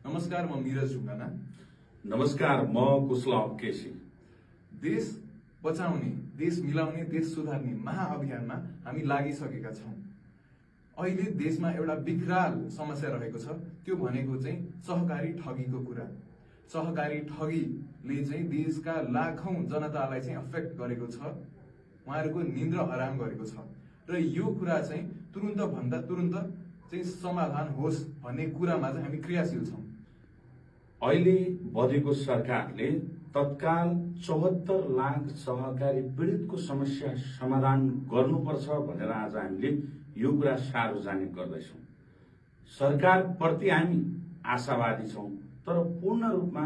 नमस्कार, म मीरज ढुङ्गाना। नमस्कार, म कुशलभ केसी। देश बचाउने, देश मिलाउने, देश सुधार्ने महाअभियानमा हामी लागिसकेका छौं। अहिले देशमा एउटा विकराल समस्या रहेको छ, त्यो भनेको चाहिँ सहकारी ठगीको कुरा। सहकारी ठगीले चाहिँ देशका लाखौं जनतालाई चाहिँ अफेक्ट गरेको छ, उहाँहरूको निन्द्रा हराम गरेको छ र यो कुरा चाहिँ तुरुन्त भन्दा तुरुन्त चाहिँ समाधान होस् भन्ने कुरामा चाहिँ हामी क्रियाशील छौं। अहिले बजेको सरकारले तत्काल 74 लाख सहकारी पीडितको समस्या समाधान गर्नुपर्छ भनेर आज हामीले यो कुरा सार्वजनिक गर्दैछौं। सरकारप्रति हामी आशावादी छौं, तर पूर्ण रूपमा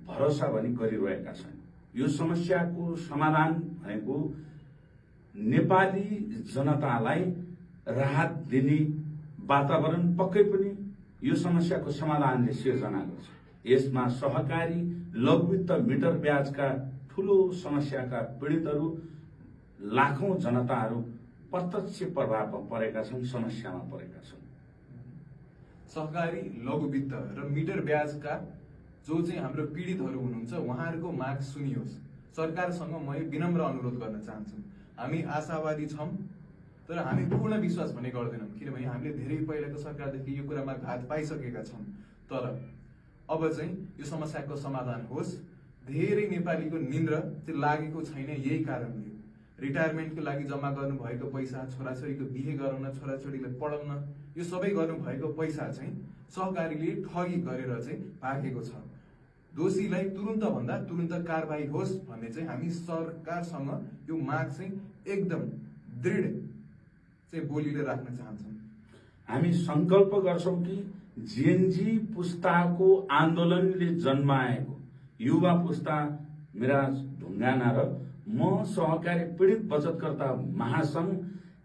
भरोसा पनि गरिरहेका छौं। यो समस्याको समाधान भनेको नेपाली जनतालाई राहत दिने वातावरण पक्कै पनि यो समस्याको समाधानले सिर्जना गर्छ। यसमा सहकारी लघुवित्त मिटर ब्याजका ठूलो समस्याका पीडितहरू लाखौं जनताहरू प्रत्यक्ष प्रभावमा परेका छन्, समस्यामा परेका छन्। सहकारी लघुवित्त र मिटर ब्याजका जो चाहिँ हाम्रो पीडितहरू हुनुहुन्छ उहाँहरूको माग सुनियोस्। सरकारसँग म विनम्र अनुरोध गर्न चाहन्छु। हामी आशावादी छौं, तर हामी पूर्ण विश्वास भने गर्दैनौं, किनभने हामीले धेरै पहिलाको सरकारदेखि यो कुरामा घात पाइसकेका छौं। तर अब चाहिँ यो समस्याको समाधान होस्। धेरै नेपालीको निन्द्रा चाहिँ लागेको छैन यही कारणले। रिटायरमेन्टको लागि जम्मा गर्नु भएको पैसा, छोराछोरीको बिहे गराउन, छोराछोरीलाई पढाउन, यो सबै गर्नु भएको पैसा चाहिँ सहकारीले ठगी गरेर चाहिँ भागेको छ। दोषीलाई तुरुन्त भन्दा तुरुन्त कारबाही होस् भन्ने चाहिँ हामी सरकारसँग यो माग चाहिँ एकदम दृढ चाहिँ बोलीले राख्न चाहन्छौं। हामी संकल्प गर्छौं कि जेएनजी पुस्ताको आन्दोलनले जन्माएको युवा पुस्ता मिराज ढुङ्गाना र म सहकारी पीडित बचतकर्ता महासंघ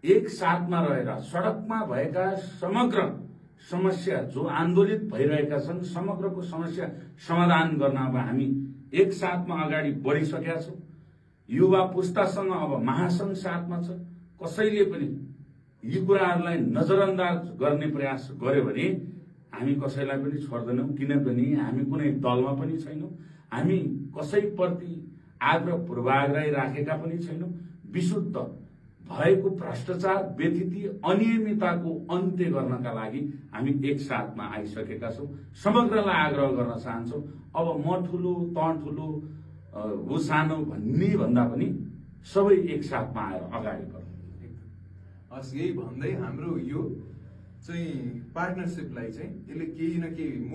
एक साथमा रहेर सड़कमा भएका समग्र समस्या जो आन्दोलित भइरहेका छन्, समग्रको समस्या समाधान गर्नमा हामी एक साथमा अगाडि बढिसकेका छौं। युवा पुस्तासँग अब महासंघ साथमा छ। कसैले पनि यी कुराहरूलाई नजरअन्दाज गर्ने प्रयास गर्यो भने हामी कसैलाई पनि छोड्दैनौं, किनभने हामी कुनै दलमा पनि छैनौं। हामी कसैप्रति आग्रह पूर्वाग्रह राखेका पनि छैनौं। विशुद्ध भएको भ्रष्टाचार, व्यथिति, अनियमितताको अन्त्य गर्नका लागि हामी एक साथमा आइसकेका छौं। समग्रलाई आग्रह गर्न चाहन्छौं, अब म ठूलो त ठूलो ऊ सानो भन्ने भन्दा पनि सबै एक साथमा आएर अगाडि बढौँ। यही भन्दै हाम्रो यो चाहिँ पार्टनरशिपलाई चाहिँ यसले केही न केही